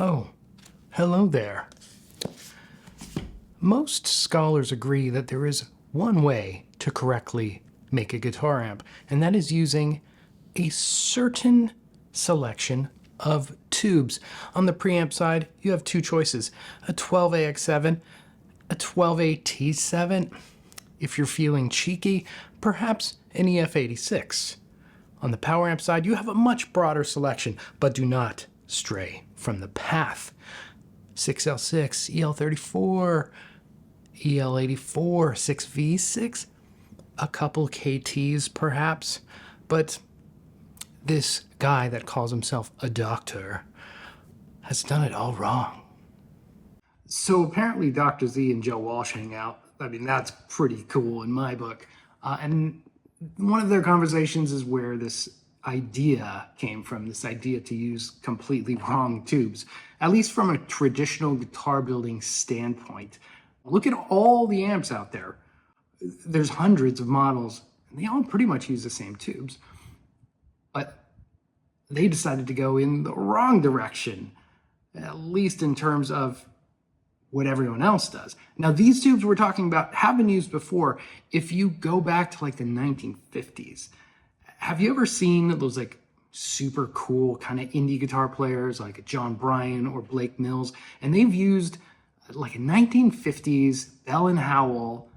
Oh, hello there. Most scholars agree that there is one way to correctly make a guitar amp, and that is using a certain selection of tubes. On the preamp side, you have two choices, a 12AX7, a 12AT7. If you're feeling cheeky, perhaps an EF86. On the power amp side, you have a much broader selection, but do not stray from the path. 6L6, EL34, EL84, 6V6, a couple KTs perhaps, but this guy that calls himself a doctor has done it all wrong. So apparently Dr. Z and Joe Walsh hang out. I mean, that's pretty cool in my book. And one of their conversations is where this idea came from, this idea to use completely wrong tubes, at least from a traditional guitar building standpoint. Look at all the amps out there. There's hundreds of models, and they all pretty much use the same tubes. But they decided to go in the wrong direction, at least in terms of what everyone else does. Now, these tubes we're talking about have been used before. If you go back to like the 1950s, have you ever seen those like super cool kind of indie guitar players like John Bryan or Blake Mills? And they've used like a 1950s Bell & Howell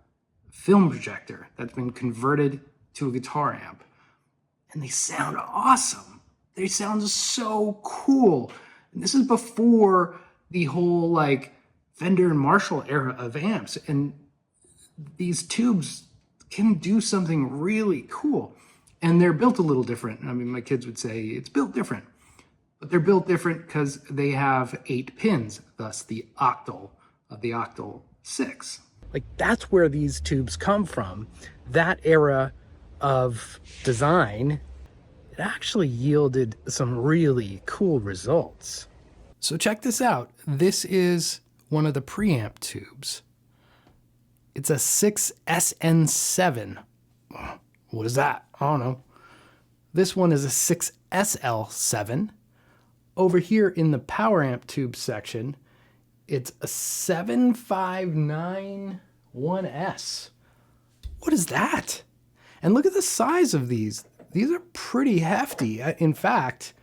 film projector that's been converted to a guitar amp. And they sound awesome. They sound so cool. And this is before the whole like Fender and Marshall era of amps. And these tubes can do something really cool. And they're built a little different. I mean, my kids would say it's built different. But they're built different because they have 8 pins, thus the octal of the Octal 6. Like, that's where these tubes come from. That era of design, it actually yielded some really cool results. So check this out. This is one of the preamp tubes. It's a 6SN7. What is that? I don't know. This one is a 6SL7. Over here in the power amp tube section, it's a 7591S. What is that? And look at the size of these. These are pretty hefty. In fact,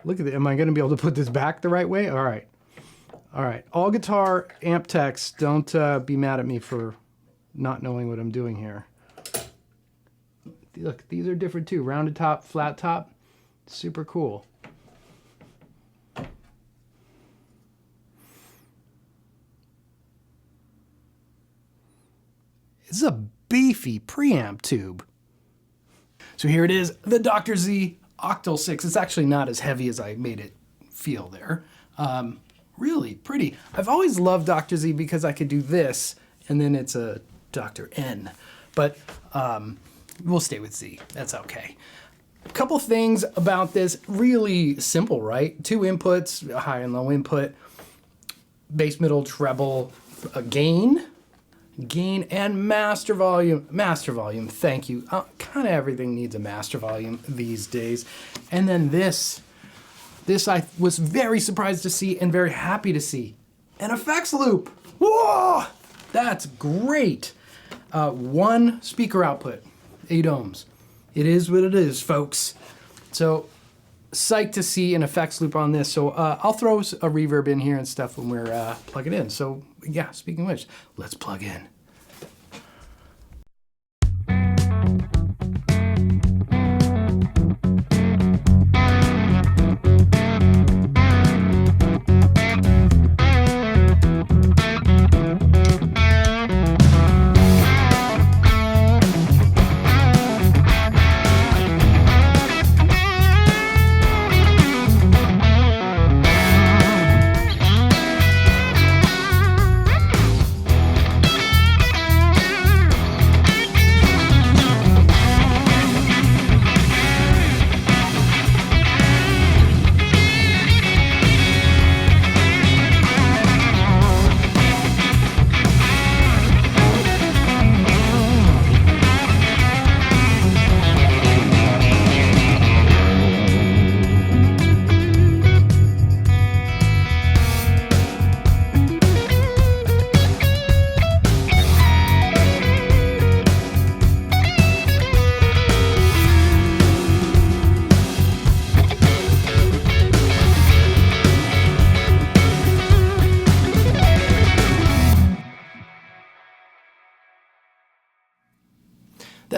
look at it. Am I going to be able to put this back the right way? All right. All right. All guitar amp techs, don't be mad at me for not knowing what I'm doing here. Look, these are different too. Rounded top, flat top. Super cool. This is a beefy preamp tube. So here it is, the Dr. Z Octal 6. It's actually not as heavy as I made it feel there. Really pretty. I've always loved Dr. Z because I could do this, and then it's a Dr. N. But we'll stay with Z. That's okay. A couple things about this. Really simple, right? 2 inputs, high and low input, bass, middle, treble, a gain, and master volume. Master volume, thank you. Kind of everything needs a master volume these days. And then this I was very surprised to see and very happy to see. An effects loop. Whoa! That's great. 1 speaker output, 8 ohms. It is what it is, folks. So psyched to see an effects loop on this. So I'll throw a reverb in here and stuff when we're plugging in. So yeah, speaking of which, let's plug in.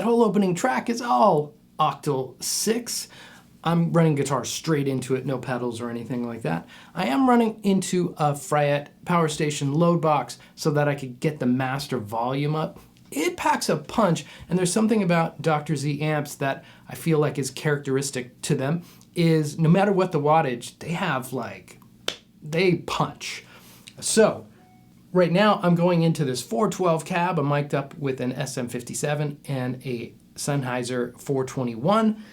That whole opening track is all Octal 6. I'm running guitar straight into it, no pedals or anything like that. I am running into a Fryette Power Station load box so that I could get the master volume up. It packs a punch, and there's something about Dr. Z amps that I feel like is characteristic to them, is no matter what the wattage, they punch. So right now I'm going into this 412 cab. I'm mic'd up with an SM57 and a Sennheiser 421.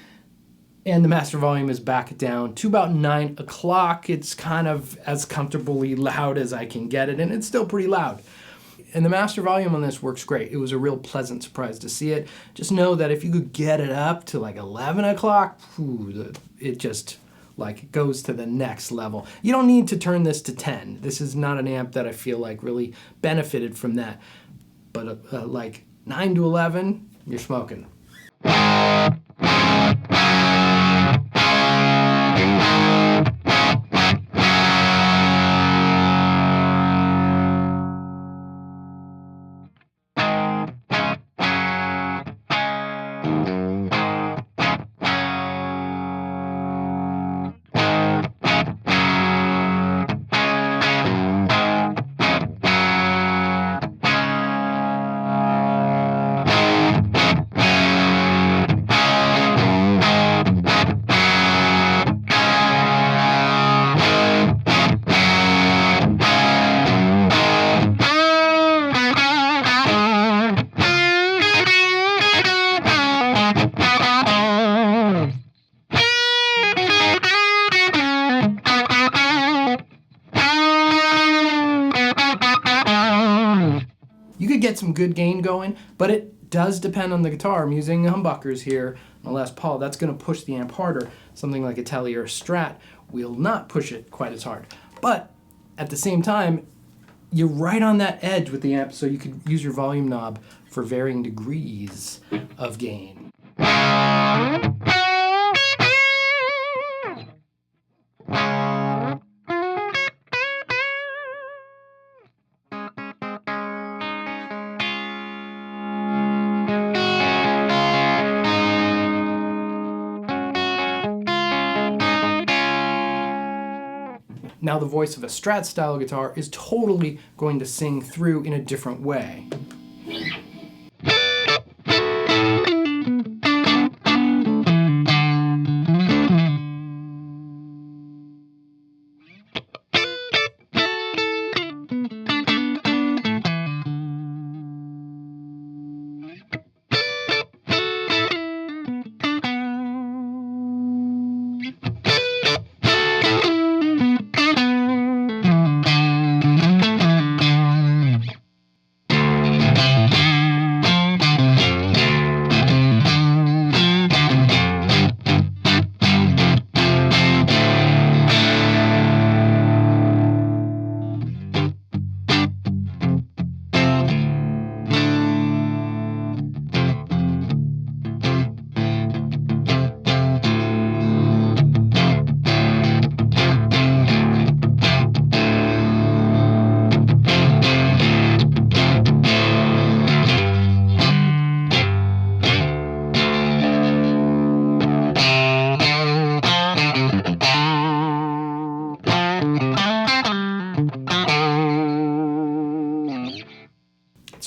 And the master volume is back down to about 9 o'clock. It's kind of as comfortably loud as I can get it, and it's still pretty loud. And the master volume on this works great. It was a real pleasant surprise to see it. Just know that if you could get it up to like 11 o'clock, it just goes to the next level. You don't need to turn this to 10. This is not an amp that I feel like really benefited from that. But like 9 to 11, you're smoking. You could get some good gain going, but it does depend on the guitar. I'm using humbuckers here on the Les Paul. That's going to push the amp harder. Something like a Tele or a Strat will not push it quite as hard. But at the same time, you're right on that edge with the amp, so you could use your volume knob for varying degrees of gain. Now the voice of a Strat style guitar is totally going to sing through in a different way.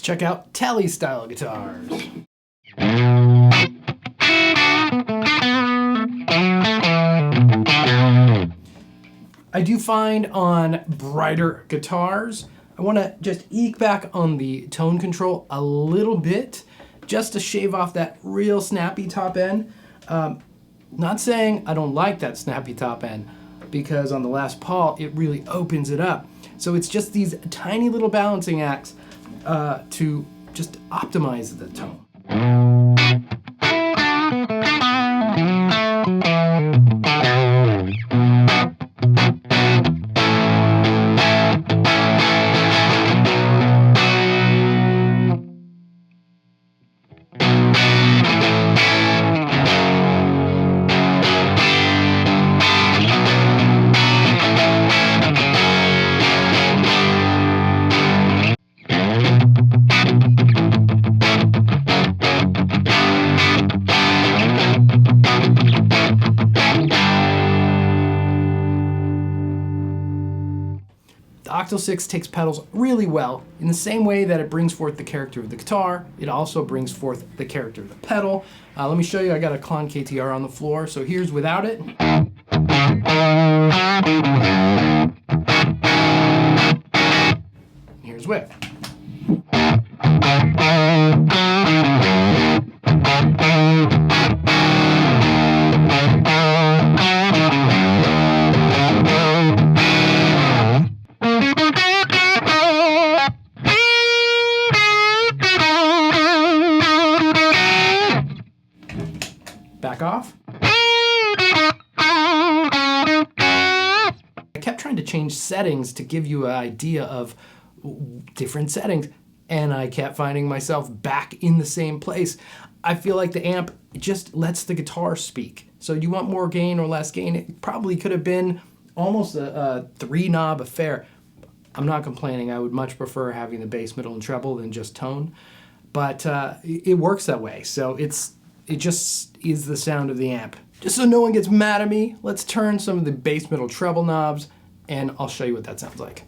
Check out Tele style guitars. I do find on brighter guitars, I want to just eke back on the tone control a little bit, just to shave off that real snappy top end. Not saying I don't like that snappy top end, because on the Les Paul, it really opens it up. So it's just these tiny little balancing acts to just optimize the tone. The Octal 6 takes pedals really well. In the same way that it brings forth the character of the guitar, it also brings forth the character of the pedal. Let me show you, I got a Klon KTR on the floor, so here's without it. Here's with. Back off. I kept trying to change settings to give you an idea of different settings, and I kept finding myself back in the same place. I feel like the amp just lets the guitar speak. So you want more gain or less gain? It probably could have been almost a 3-knob affair. I'm not complaining. I would much prefer having the bass, middle, and treble than just tone. But it works that way. So it just is the sound of the amp. Just so no one gets mad at me, let's turn some of the bass, middle, treble knobs, and I'll show you what that sounds like.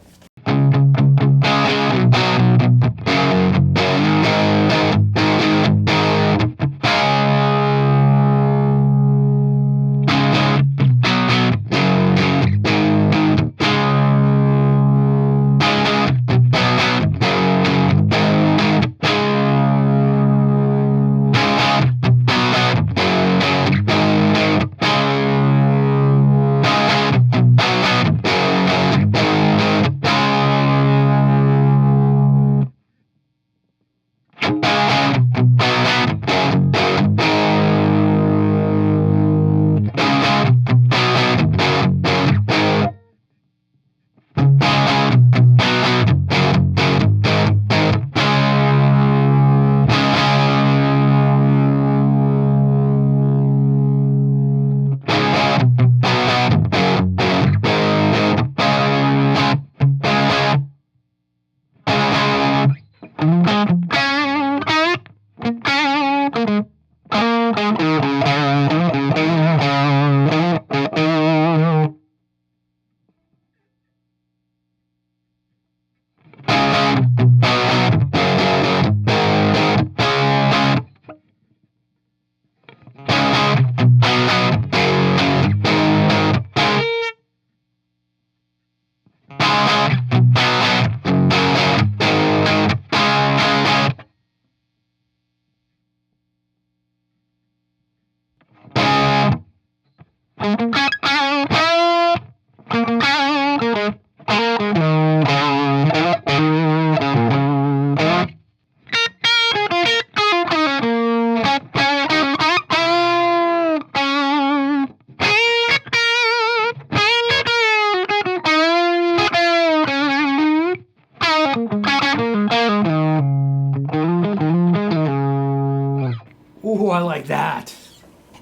Ooh, I like that.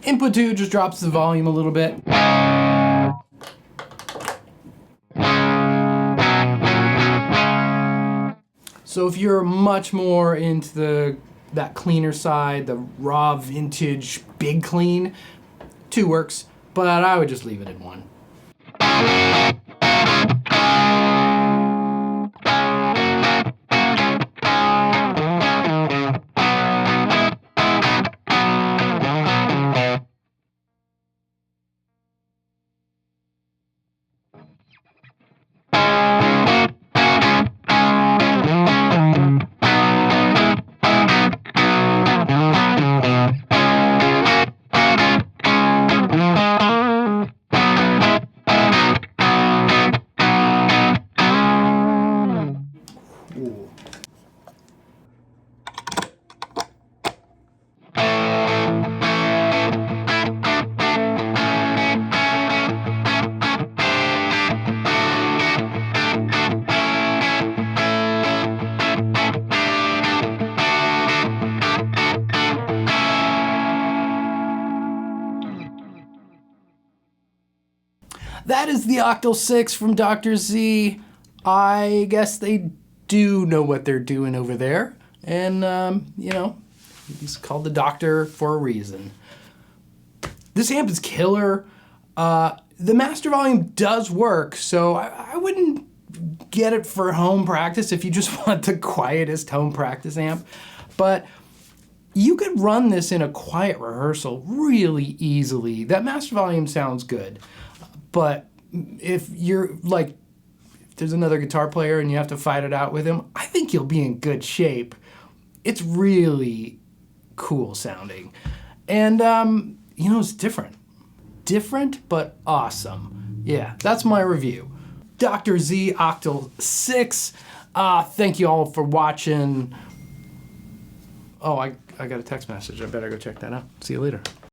Input 2 just drops the volume a little bit. So if you're much more into that cleaner side, the raw vintage big clean, 2 works, but I would just leave it at 1. That is the Octal 6 from Dr. Z. I guess they do know what they're doing over there. And, you know, he's called the doctor for a reason. This amp is killer. The master volume does work, so I wouldn't get it for home practice if you just want the quietest home practice amp. But you could run this in a quiet rehearsal really easily. That master volume sounds good. But if you're like, if there's another guitar player and you have to fight it out with him, I think you'll be in good shape. It's really cool sounding. And, you know, it's different. Different, but awesome. Yeah, that's my review. Dr. Z Octal 6. Thank you all for watching. Oh, I got a text message. I better go check that out. See you later.